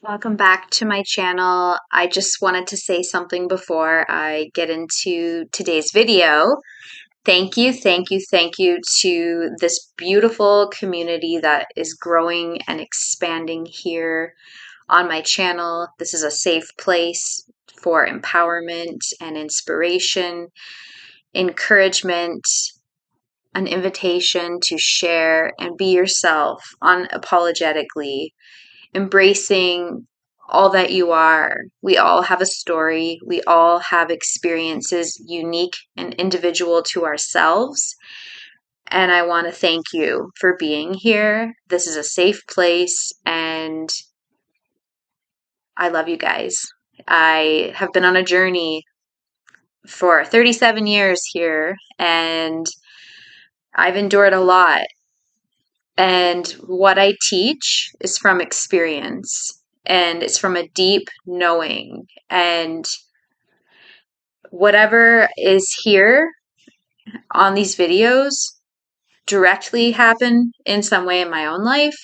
Welcome back to my channel. I just wanted to say something before I get into today's video. Thank you to this beautiful community that is growing and expanding here on my channel. This is a safe place for empowerment and inspiration, encouragement, an invitation to share and be yourself unapologetically, embracing all that you are. We all have a story. We all have experiences unique and individual to ourselves. And I want to thank you for being here. This is a safe place, and I love you guys. I have been on a journey for 37 years here, and I've endured a lot. And what I teach is from experience, and it's from a deep knowing. And whatever is here on these videos directly happened in some way in my own life,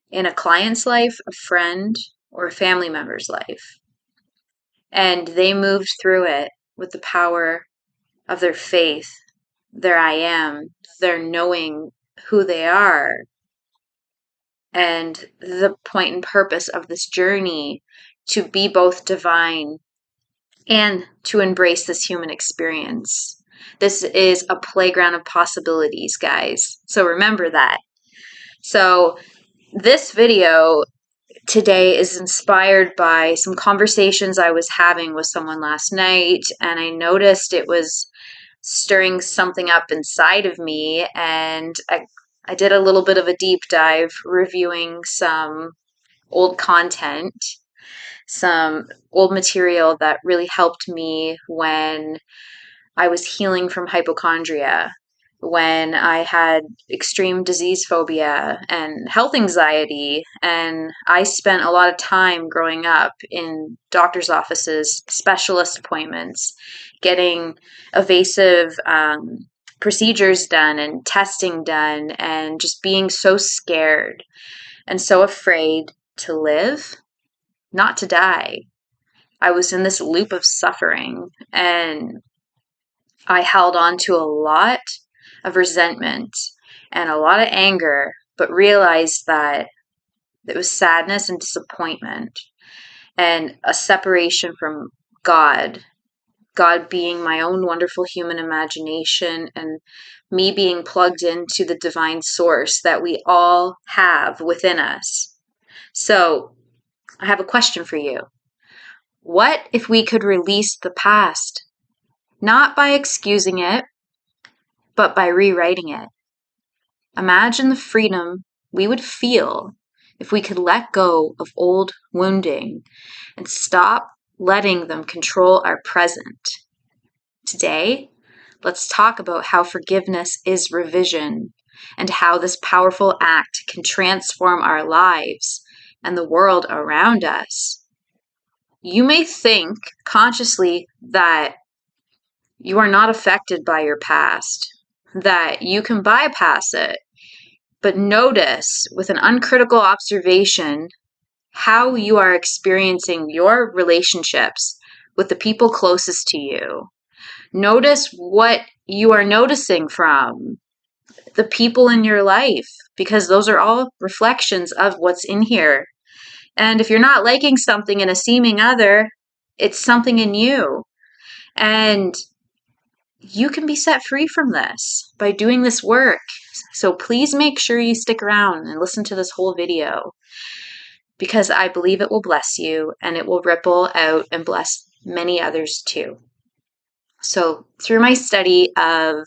in a client's life, a friend, or a family member's life. And they moved through it with the power of their faith, their I am, their knowing who they are, and the point and purpose of this journey to be both divine and to embrace this human experience. This is a playground of possibilities, guys. So remember that. So this video today is inspired by some conversations I was having with someone last night, and I noticed it was stirring something up inside of me, and I did a little bit of a deep dive reviewing some old content, some old material that really helped me when I was healing from hypochondria, when I had extreme disease phobia and health anxiety. And I spent a lot of time growing up in doctor's offices, specialist appointments, getting evasive procedures done and testing done, and just being so scared and so afraid to live, not to die. I was in this loop of suffering, and I held on to a lot of resentment and a lot of anger, but realized that it was sadness and disappointment and a separation from God. God being my own wonderful human imagination, and me being plugged into the divine source that we all have within us. So, I have a question for you. What if we could release the past? Not by excusing it, but by rewriting it. Imagine the freedom we would feel if we could let go of old wounding and stop letting them control our present. Today, let's talk about how forgiveness is revision and how this powerful act can transform our lives and the world around us. You may think consciously that you are not affected by your past, that you can bypass it, but notice with an uncritical observation how you are experiencing your relationships with the people closest to you. Notice what you are noticing from the people in your life, because those are all reflections of what's in here. And if you're not liking something in a seeming other, it's something in you. And you can be set free from this by doing this work. So please make sure you stick around and listen to this whole video, because I believe it will bless you and it will ripple out and bless many others too. So through my study of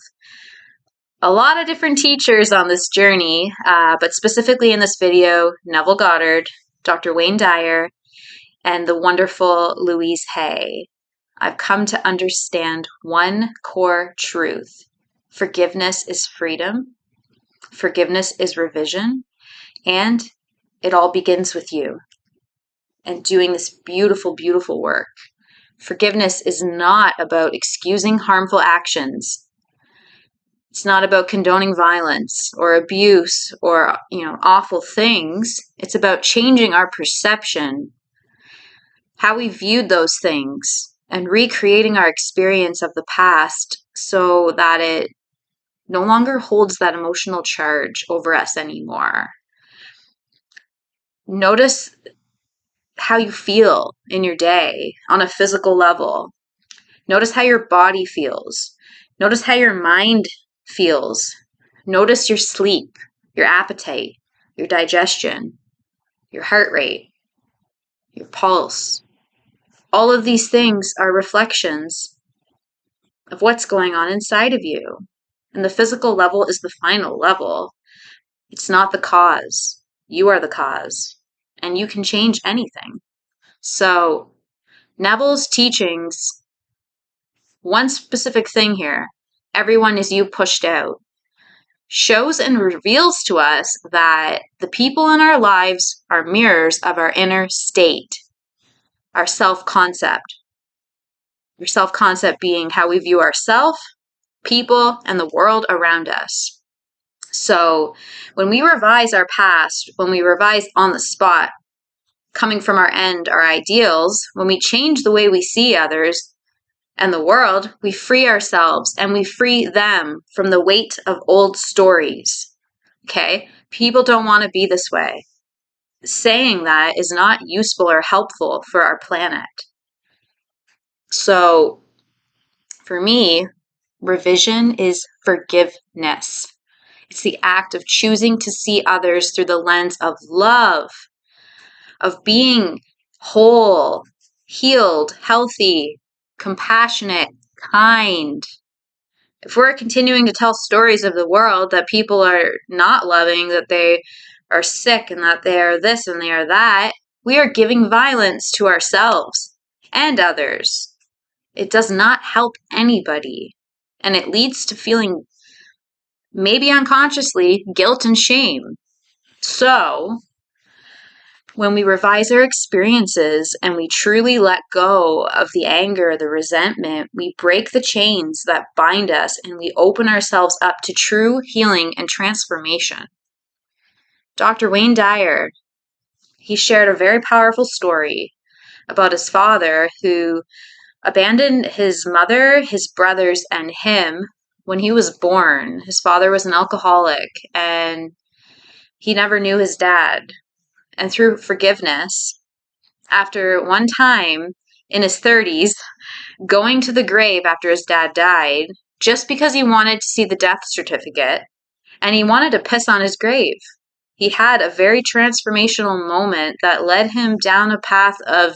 a lot of different teachers on this journey, but specifically in this video, Neville Goddard, Dr. Wayne Dyer, and the wonderful Louise Hay, I've come to understand one core truth. Forgiveness is freedom. Forgiveness is revision. And it all begins with you and doing this beautiful, beautiful work. Forgiveness is not about excusing harmful actions. It's not about condoning violence or abuse or, awful things. It's about changing our perception, how we viewed those things, and recreating our experience of the past so that it no longer holds that emotional charge over us anymore. Notice how you feel in your day on a physical level. Notice how your body feels. Notice how your mind feels. Notice your sleep, your appetite, your digestion, your heart rate, your pulse. All of these things are reflections of what's going on inside of you. And the physical level is the final level. It's not the cause. You are the cause. And you can change anything. So, Neville's teachings, one specific thing here, everyone is you pushed out, shows and reveals to us that the people in our lives are mirrors of our inner state, our self-concept. Your self-concept being how we view ourselves, people, and the world around us. So when we revise our past, when we revise on the spot, coming from our end, our ideals, when we change the way we see others and the world, we free ourselves and we free them from the weight of old stories. Okay? People don't want to be this way. Saying that is not useful or helpful for our planet. So for me, revision is forgiveness. It's the act of choosing to see others through the lens of love, of being whole, healed, healthy, compassionate, kind. If we're continuing to tell stories of the world that people are not loving, that they are sick and that they are this and they are that, we are giving violence to ourselves and others. It does not help anybody. And it leads to feeling, maybe unconsciously, guilt and shame. So, when we revise our experiences and we truly let go of the anger, the resentment, we break the chains that bind us and we open ourselves up to true healing and transformation. Dr. Wayne Dyer, he shared a very powerful story about his father who abandoned his mother, his brothers, and him when he was born. His father was an alcoholic and he never knew his dad. And through forgiveness, after one time in his 30s, going to the grave after his dad died, just because he wanted to see the death certificate, and he wanted to piss on his grave. He had a very transformational moment that led him down a path of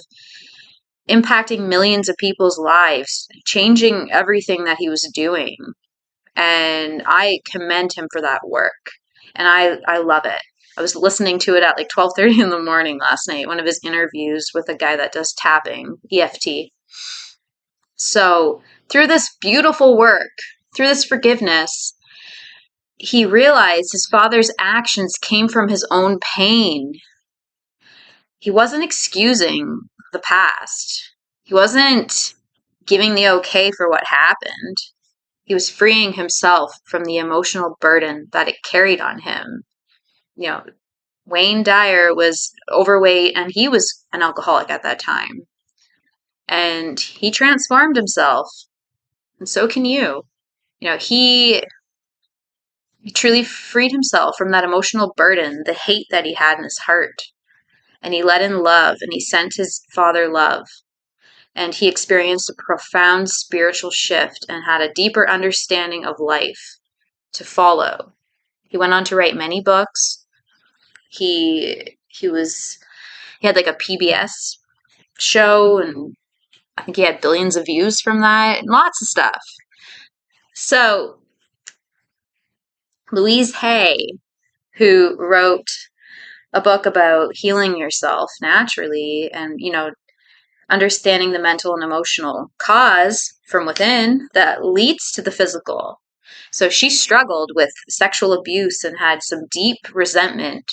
impacting millions of people's lives, changing everything that he was doing. And I commend him for that work. And I love it. I was listening to it at like 12:30 in the morning last night, one of his interviews with a guy that does tapping, EFT. So through this beautiful work, through this forgiveness, he realized his father's actions came from his own pain. He wasn't excusing the past. He wasn't giving the okay for what happened. He was freeing himself from the emotional burden that it carried on him. Wayne Dyer was overweight and he was an alcoholic at that time. And he transformed himself. And so can you. He truly freed himself from that emotional burden, the hate that he had in his heart. And he let in love and he sent his father love. And he experienced a profound spiritual shift and had a deeper understanding of life to follow. He went on to write many books. He had like a PBS show, and I think he had billions of views from that, and lots of stuff. So Louise Hay, who wrote a book about healing yourself naturally and, understanding the mental and emotional cause from within that leads to the physical. So she struggled with sexual abuse and had some deep resentment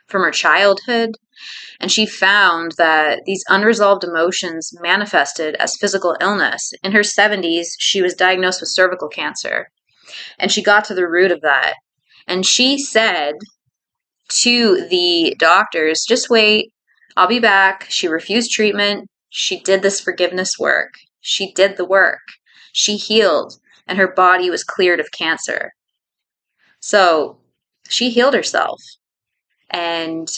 from her childhood. And she found that these unresolved emotions manifested as physical illness. In her 70s, she was diagnosed with cervical cancer. And she got to the root of that. And she said to the doctors, just wait, I'll be back. She refused treatment. She did this forgiveness work. She did the work. She healed, and her body was cleared of cancer. So she healed herself. And,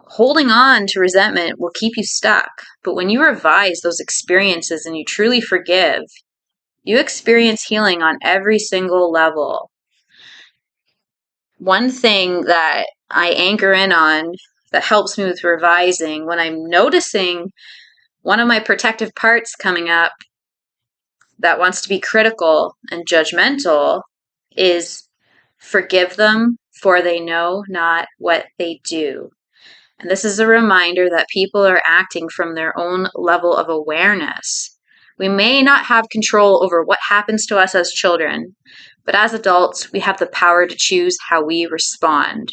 holding on to resentment will keep you stuck. But when you revise those experiences and you truly forgive, you experience healing on every single level. One thing that I anchor in on that helps me with revising when I'm noticing one of my protective parts coming up that wants to be critical and judgmental is forgive them, for they know not what they do. And this is a reminder that people are acting from their own level of awareness. We may not have control over what happens to us as children, but as adults, we have the power to choose how we respond.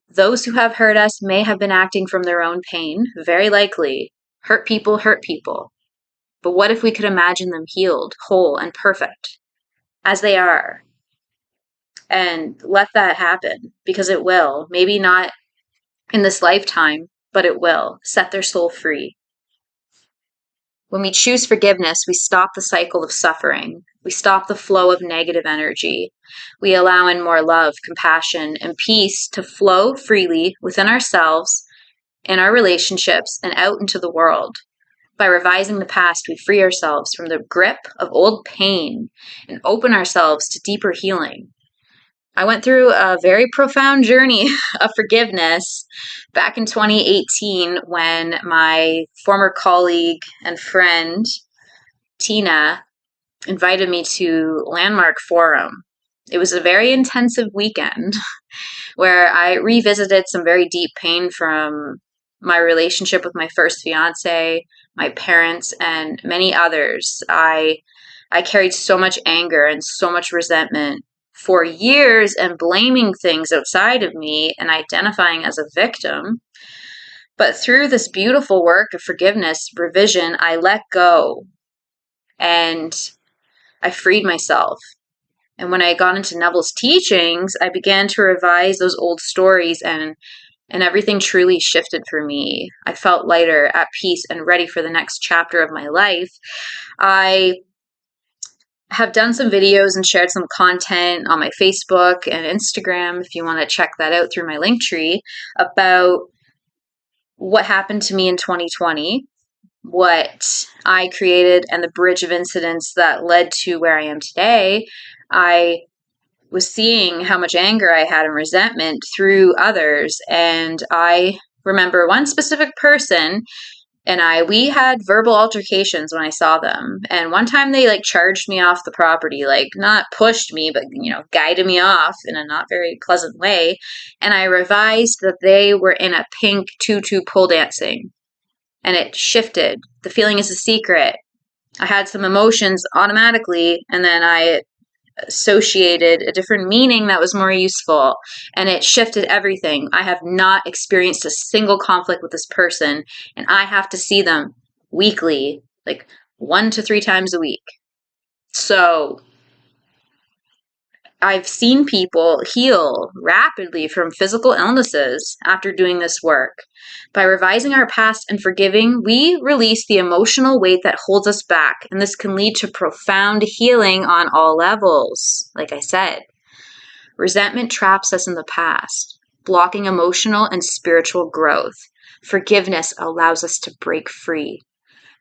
Those who have hurt us may have been acting from their own pain, very likely. Hurt people hurt people. But what if we could imagine them healed, whole, and perfect, as they are? And let that happen, because it will. Maybe not in this lifetime, but it will set their soul free. When we choose forgiveness, we stop the cycle of suffering. We stop the flow of negative energy. We allow in more love, compassion, and peace to flow freely within ourselves, in our relationships, and out into the world. By revising the past, we free ourselves from the grip of old pain and open ourselves to deeper healing. I went through a very profound journey of forgiveness back in 2018 when my former colleague and friend, Tina, invited me to Landmark Forum. It was a very intensive weekend where I revisited some very deep pain from my relationship with my first fiance, my parents, and many others. I carried so much anger and so much resentment for years and blaming things outside of me and identifying as a victim. But through this beautiful work of forgiveness, revision, I let go and I freed myself. And when I got into Neville's teachings, I began to revise those old stories and everything truly shifted for me. I felt lighter, at peace, and ready for the next chapter of my life. I have done some videos and shared some content on my Facebook and Instagram, if you want to check that out through my link tree, about what happened to me in 2020, what I created, and the bridge of incidents that led to where I am today. I was seeing how much anger I had and resentment through others, and I remember one specific person and we had verbal altercations when I saw them. And one time they charged me off the property, not pushed me, but, guided me off in a not very pleasant way. And I revised that they were in a pink tutu pole dancing, and it shifted. The feeling is a secret. I had some emotions automatically, and then I associated a different meaning that was more useful, and it shifted everything. I have not experienced a single conflict with this person, and I have to see them weekly, 1 to 3 times a week. So I've seen people heal rapidly from physical illnesses after doing this work. By revising our past and forgiving, we release the emotional weight that holds us back, and this can lead to profound healing on all levels. Like I said, resentment traps us in the past, blocking emotional and spiritual growth. Forgiveness allows us to break free,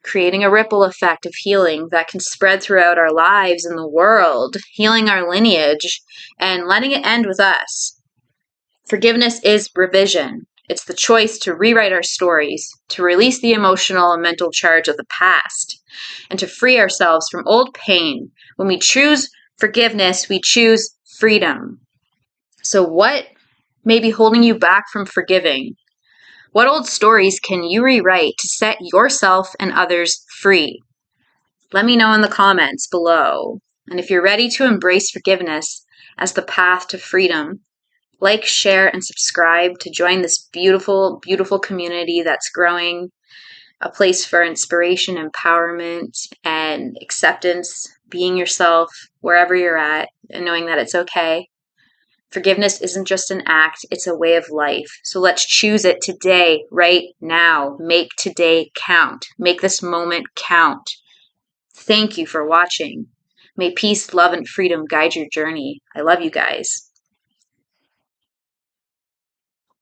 creating a ripple effect of healing that can spread throughout our lives and the world, healing our lineage and letting it end with us. Forgiveness is revision. It's the choice to rewrite our stories, to release the emotional and mental charge of the past, and to free ourselves from old pain. When we choose forgiveness, we choose freedom. So what may be holding you back from forgiving? What old stories can you rewrite to set yourself and others free? Let me know in the comments below. And if you're ready to embrace forgiveness as the path to freedom, share, and subscribe to join this beautiful, beautiful community that's growing, a place for inspiration, empowerment, and acceptance being yourself wherever you're at and knowing that it's okay. Forgiveness isn't just an act, it's a way of life. So let's choose it today, right now. Make today count. Make this moment count. Thank you for watching. May peace, love, and freedom guide your journey. I love you guys.